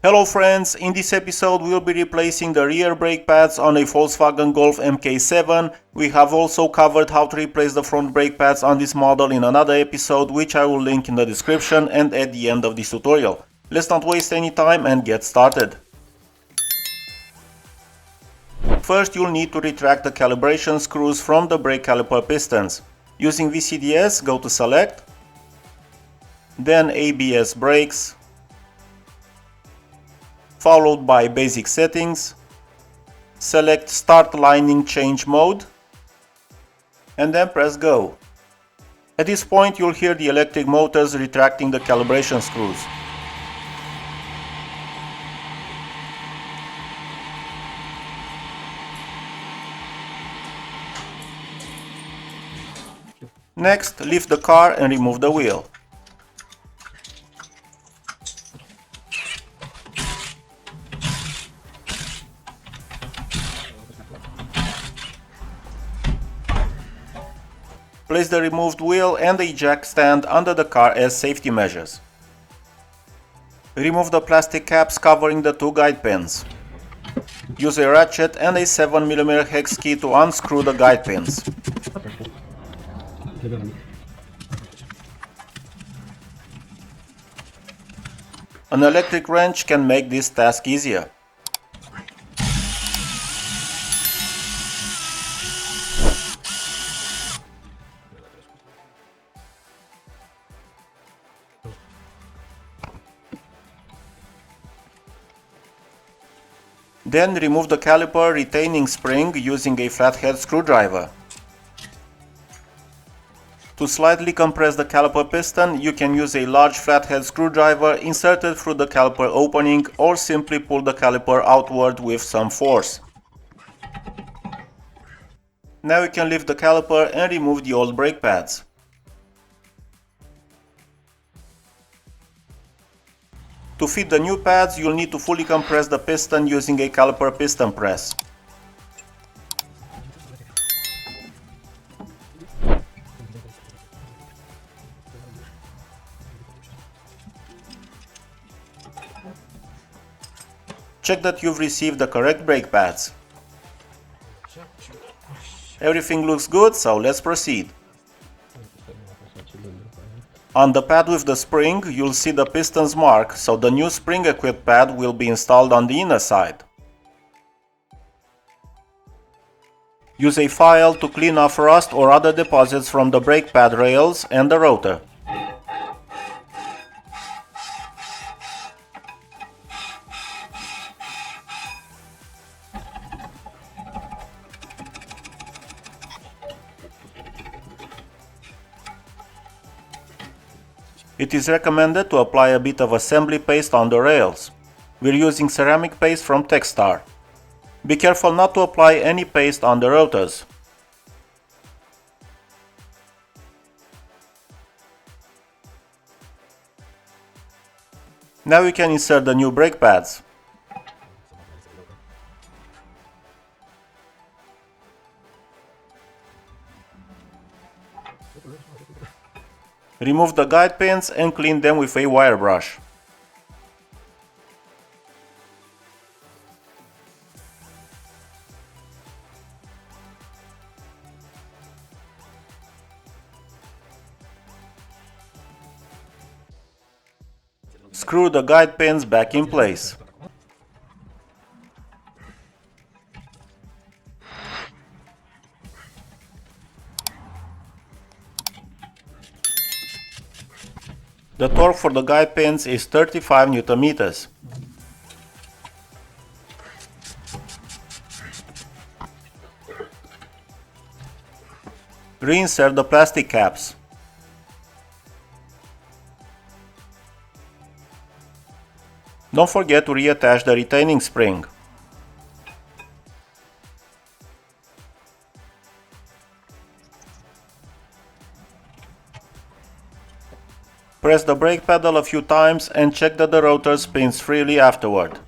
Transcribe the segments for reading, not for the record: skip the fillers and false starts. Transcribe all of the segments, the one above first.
Hello friends, in this episode we'll be replacing the rear brake pads on a Volkswagen Golf MK7. We have also covered how to replace the front brake pads on this model in another episode, which I will link in the description and at the end of this tutorial. Let's not waste any time and get started. First you'll need to retract the calibration screws from the brake caliper pistons. Using VCDS, go to Select, then ABS Brakes, followed by Basic Settings, select Start Lining Change Mode, and then press Go. At this point you'll hear the electric motors retracting the calibration screws. Next, lift the car and remove the wheel. Place the removed wheel and the jack stand under the car as safety measures. Remove the plastic caps covering the two guide pins. Use a ratchet and a 7mm hex key to unscrew the guide pins. An electric wrench can make this task easier. Then remove the caliper retaining spring using a flathead screwdriver. To slightly compress the caliper piston, you can use a large flathead screwdriver inserted through the caliper opening or simply pull the caliper outward with some force. Now you can lift the caliper and remove the old brake pads. To fit the new pads, you'll need to fully compress the piston using a caliper piston press. Check that you've received the correct brake pads. Everything looks good, so let's proceed. On the pad with the spring, you'll see the piston's mark, so the new spring-equipped pad will be installed on the inner side. Use a file to clean off rust or other deposits from the brake pad rails and the rotor. It is recommended to apply a bit of assembly paste on the rails. We're using ceramic paste from Textar. Be careful not to apply any paste on the rotors. Now we can insert the new brake pads. Remove the guide pins and clean them with a wire brush. Screw the guide pins back in place. The torque for the guide pins is 35 Nm. Reinsert the plastic caps. Don't forget to reattach the retaining spring. Press the brake pedal a few times and check that the rotor spins freely afterward.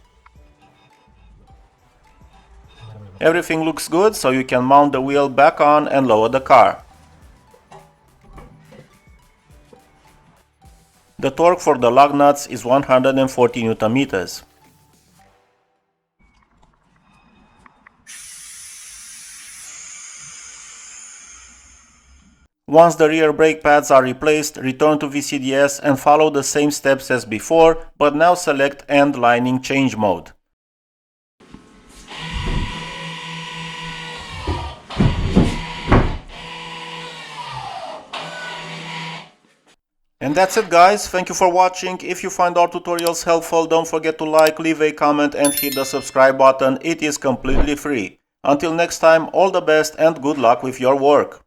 Everything looks good, so you can mount the wheel back on and lower the car. The torque for the lug nuts is 140 Nm. Once the rear brake pads are replaced, return to VCDS and follow the same steps as before, but now select End Lining Change Mode. And that's it guys, thank you for watching. If you find our tutorials helpful, don't forget to like, leave a comment and hit the subscribe button, it is completely free. Until next time, all the best and good luck with your work.